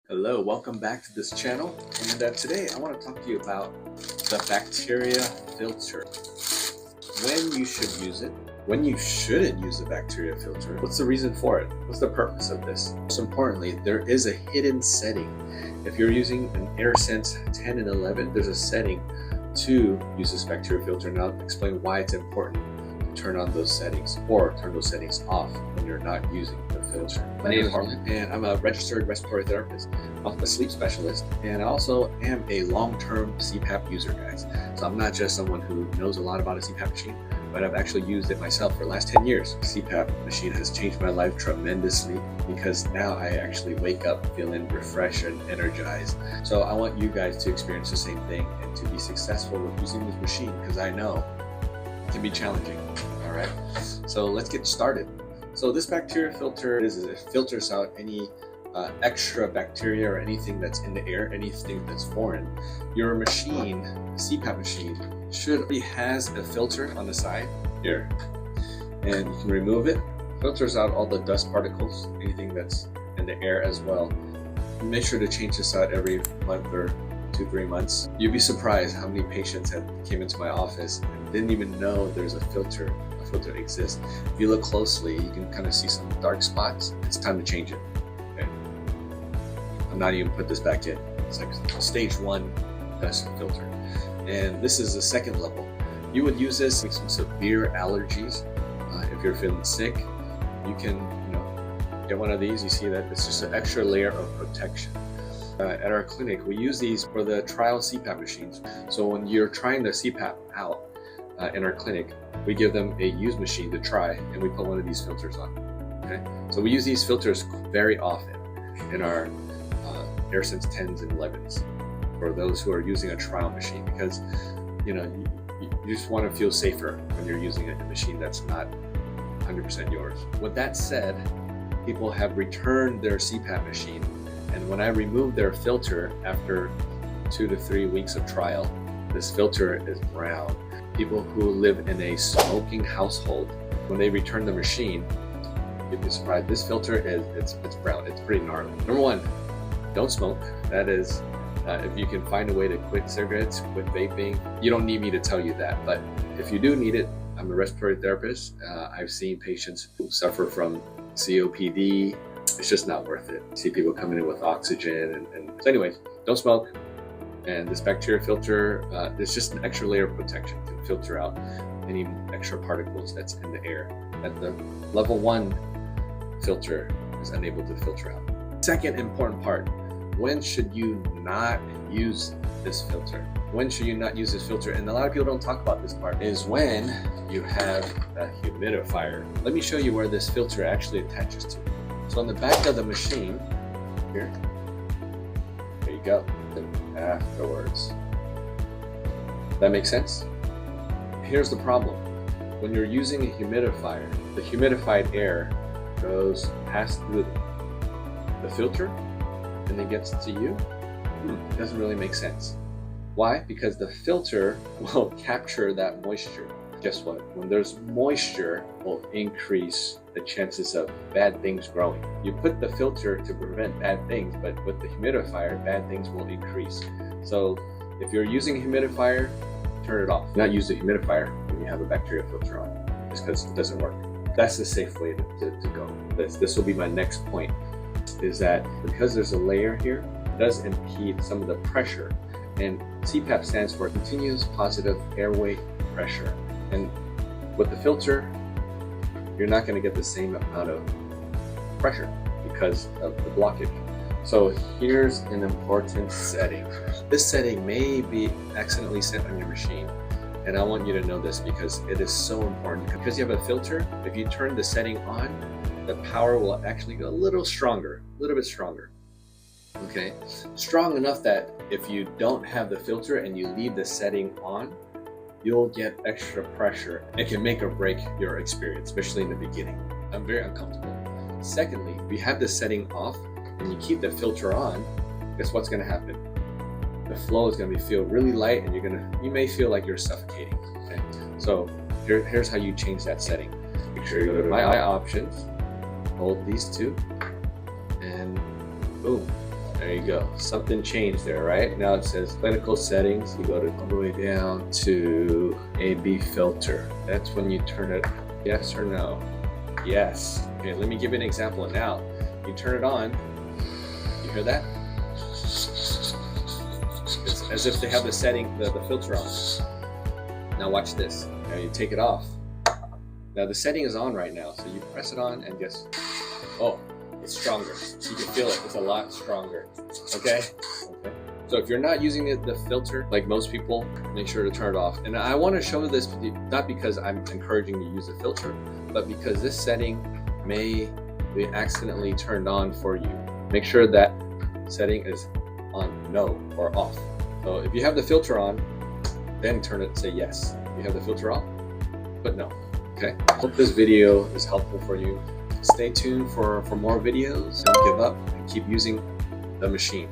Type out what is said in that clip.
Hello, welcome back to this channel. And today I want to talk to you about the bacteria filter. When you should use it, when you shouldn't use a bacteria filter, what's the reason for it? What's the purpose of this? Most importantly, there is a hidden setting. If you're using an AirSense 10 and 11, there's a setting to use this bacteria filter, and I'll explain why it's important to turn on those settings or turn those settings off when you're not using the filter. My name is Harlan, and I'm a registered respiratory therapist. I'm a sleep specialist, and I also am a long-term CPAP user, guys. So I'm not just someone who knows a lot about a CPAP machine, but I've actually used it myself for the last 10 years. The CPAP machine has changed my life tremendously because now I actually wake up feeling refreshed and energized. So I want you guys to experience the same thing and to be successful with using this machine, because I know it can be challenging. All right, so let's get started. So this bacteria filter it filters out any extra bacteria or anything that's in the air, anything that's foreign. Your machine, CPAP machine, already has a filter on the side here, and you can remove it. Filters out all the dust particles, anything that's in the air as well. Make sure to change this out every month or 2-3 months. You'd be surprised how many patients have came into my office and didn't even know there's a filter exists. If you look closely, you can kind of see some dark spots. It's time to change it. Okay, I'm not even put this back in. It's like stage 1 dust filter, and this is the second level. You would use this with some severe allergies. If you're feeling sick, you can get one of these. You see that it's just an extra layer of protection. At our clinic, we use these for the trial CPAP machines. So when you're trying the CPAP out in our clinic, we give them a used machine to try, and we put one of these filters on. Okay, so we use these filters very often in our AirSense 10s and 11s for those who are using a trial machine, because you just want to feel safer when you're using a machine that's not 100% yours. With that said, people have returned their CPAP machine, and when I removed their filter after 2 to 3 weeks of trial, this filter is brown. People who live in a smoking household, when they return the machine, you'd be surprised. This filter it's brown. It's pretty gnarly. Number 1, don't smoke. That is, if you can find a way to quit cigarettes, quit vaping. You don't need me to tell you that, but if you do need it, I'm a respiratory therapist. I've seen patients who suffer from COPD. It's just not worth it. I see people coming in with oxygen, and so anyways, don't smoke. And this bacteria filter, there's just an extra layer of protection to filter out any extra particles that's in the air that the level 1 filter is unable to filter out. Second important part, when should you not use this filter? When should you not use this filter? And a lot of people don't talk about this part, is when you have a humidifier. Let me show you where this filter actually attaches to. So on the back of the machine, here, there you go. Afterwards. That makes sense? Here's the problem. When you're using a humidifier, the humidified air goes past through the filter and then gets to you. It doesn't really make sense. Why? Because the filter will capture that moisture. Guess what? When there's moisture, will increase the chances of bad things growing. You put the filter to prevent bad things, but with the humidifier, bad things will increase. So if you're using a humidifier, turn it off. Do not use the humidifier when you have a bacteria filter on, just because it doesn't work. That's the safe way to go. This will be my next point, is that because there's a layer here, it does impede some of the pressure. And CPAP stands for continuous positive airway pressure. And with the filter, you're not going to get the same amount of pressure because of the blockage. So here's an important setting. This setting may be accidentally set on your machine, and I want you to know this because it is so important. Because you have a filter, if you turn the setting on, the power will actually go a little stronger, a little bit stronger. Okay, strong enough that if you don't have the filter and you leave the setting on, you'll get extra pressure. It can make or break your experience, especially in the beginning. I'm very uncomfortable. Secondly, if you have the setting off and you keep the filter on, guess what's going to happen? The flow is going to feel really light, and you may feel like you're suffocating. Okay? So here's how you change that setting. Make sure you go to My Options, hold these two, and boom, There you go. Something changed there, right? Now it says clinical settings. You go to all the way down to AB filter. That's when you turn it yes or no. Yes. Okay, let me give you an example now. You turn it on. You hear that? It's as if they have the setting, the filter on. Now watch this. Now you take it off. Now the setting is on right now, so you press it on and guess, oh, it's stronger. So you can feel it, it's a lot stronger, okay? So if you're not using the filter, like most people, make sure to turn it off. And I wanna show this, not because I'm encouraging you to use the filter, but because this setting may be accidentally turned on for you. Make sure that setting is on no or off. So if you have the filter on, then turn it, say yes. If you have the filter off, but no. Okay, hope this video is helpful for you. Stay tuned for more videos. Don't give up and keep using the machine.